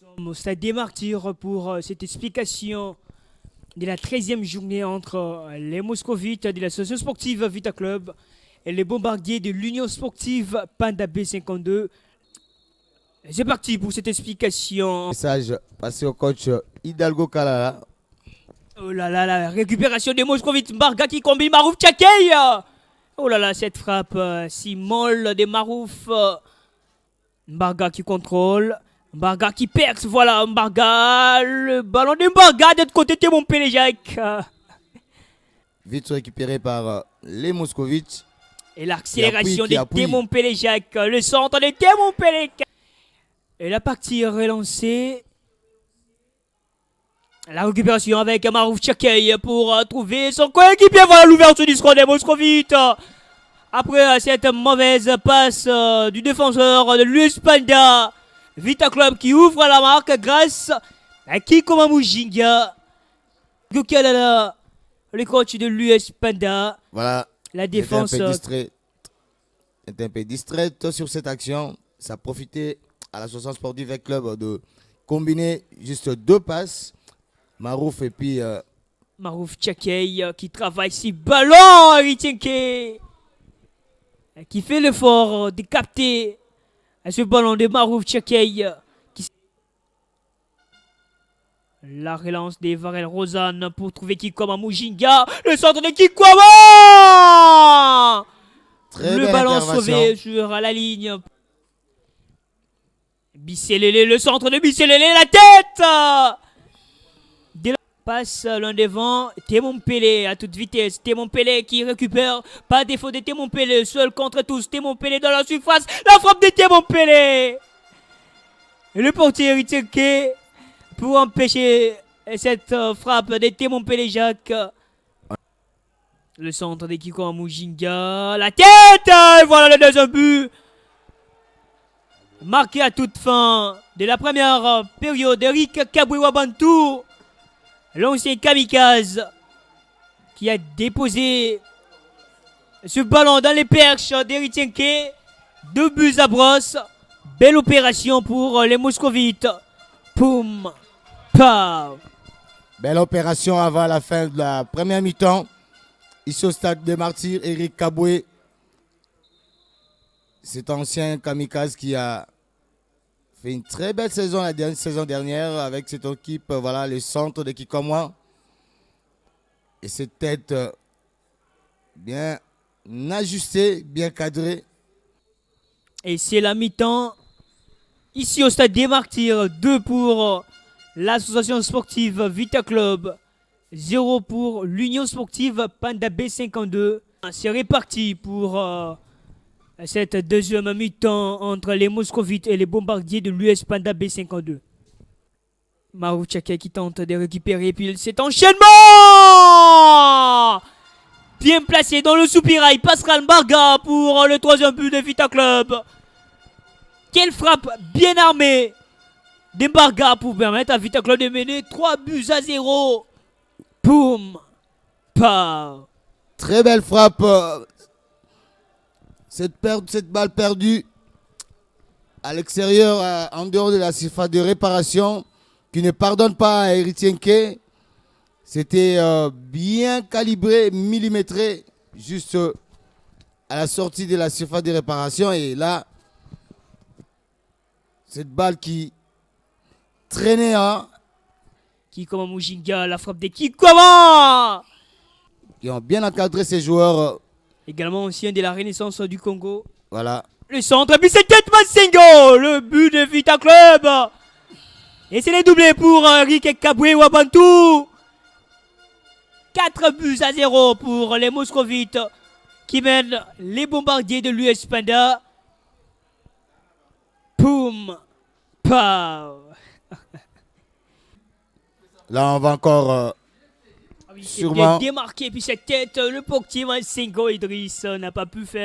sommes au stade des Martyrs pour cette explication de la 13e journée entre les Moscovites de l'association sportive Vita Club et les bombardiers de l'Union sportive Panda B52. C'est parti pour cette explication. Message passé au coach Hidalgo Kalala. Oh là là, la récupération des Moscovites. Mbarga qui combine Marouf Tchakey. Oh là là, cette frappe si molle des Marouf. Mbarga qui contrôle. Mbarga qui perce. Voilà, Mbarga. Le ballon de Mbarga de l'autre côté de Montpellier Jacques. Vite récupéré par les Moscovites. Et l'accélération de appuie. Témon Péléjac. Le centre de Témon Péléjac. Et la partie est relancée. La récupération avec Marouf Tchakey pour trouver son coéquipier. Voilà l'ouverture du score des Moscovites. Après cette mauvaise passe du défenseur de l'US Panda. Vita Club qui ouvre la marque grâce à Kiko Mamujinga. Gokalala, le coach de l'US Panda. Voilà. La défense. Était un peu distraite sur cette action. Ça a profité à l'association sportive club de combiner juste deux passes. Marouf et puis Marouf Tchakey qui travaille si ballon, Ritienke qui fait l'effort de capter ce ballon de Marouf Tchakey. La relance des Varel Rosanne pour trouver Kikoma Mujinga. Le centre de Kikoma. Le ballon sauvé sur la ligne. Bisselele, le centre de Bisselele, la tête. Passe l'un devant, Témon Pélé à toute vitesse. Témon Pélé qui récupère, pas défaut de Témon Pélé, seul contre tous. Témon Pélé dans la surface, la frappe de Témon Pélé. Et le portier Ritienke pour empêcher cette frappe de Témon Pélé Jacques. Le centre de Kiko Mujinga, la tête. Et voilà le deuxième but. Marqué à toute fin de la première période, Eric Kaboué-Wabantou. L'ancien kamikaze qui a déposé ce ballon dans les perches d'Eritienke. 2 buts à brosse. Belle opération pour les Moscovites. Poum. Pow. Belle opération avant la fin de la première mi-temps. Ici au stade des Martyrs, Eric Kaboué. Cet ancien kamikaze qui a fait une très belle saison la saison dernière avec cette équipe, voilà, le centre de Kikoma. Et cette tête bien ajustée, bien cadrée. Et c'est la mi-temps. Ici au stade des Martyrs, 2 pour l'association sportive Vita Club, 0 pour l'Union sportive Panda B52. C'est réparti pour cette deuxième mi-temps entre les Moscovites et les bombardiers de l'US Panda B52. Marouf Tchakey qui tente de récupérer, puis cet enchaînement bien placé dans le soupirail. Pascal Mbarga pour le troisième but de Vita Club. Quelle frappe bien armée d'Embarga pour permettre à Vita Club de mener 3 buts à 0. Boum. Pow. Très belle frappe. Cette balle perdue à l'extérieur, en dehors de la surface de réparation, qui ne pardonne pas à Eritienke. C'était bien calibré, millimétré, juste à la sortie de la surface de réparation. Et là, cette balle qui traînait. Kikoma Mujinga, la frappe de Kikoma. Qui ont bien encadré ces joueurs. Également ancien de la Renaissance du Congo. Voilà. Le centre, puis c'est Ted Massingo, le but de Vita Club. Et c'est les doublés pour Eric Kaboué-Wabantou. 4 buts à 0 pour les Moscovites qui mènent les bombardiers de l'US Panda. Poum. Pow. Là, on va encore Ah oui, sûrement démarqué, puis cette tête, le portier Massingo Idriss n'a pas pu faire.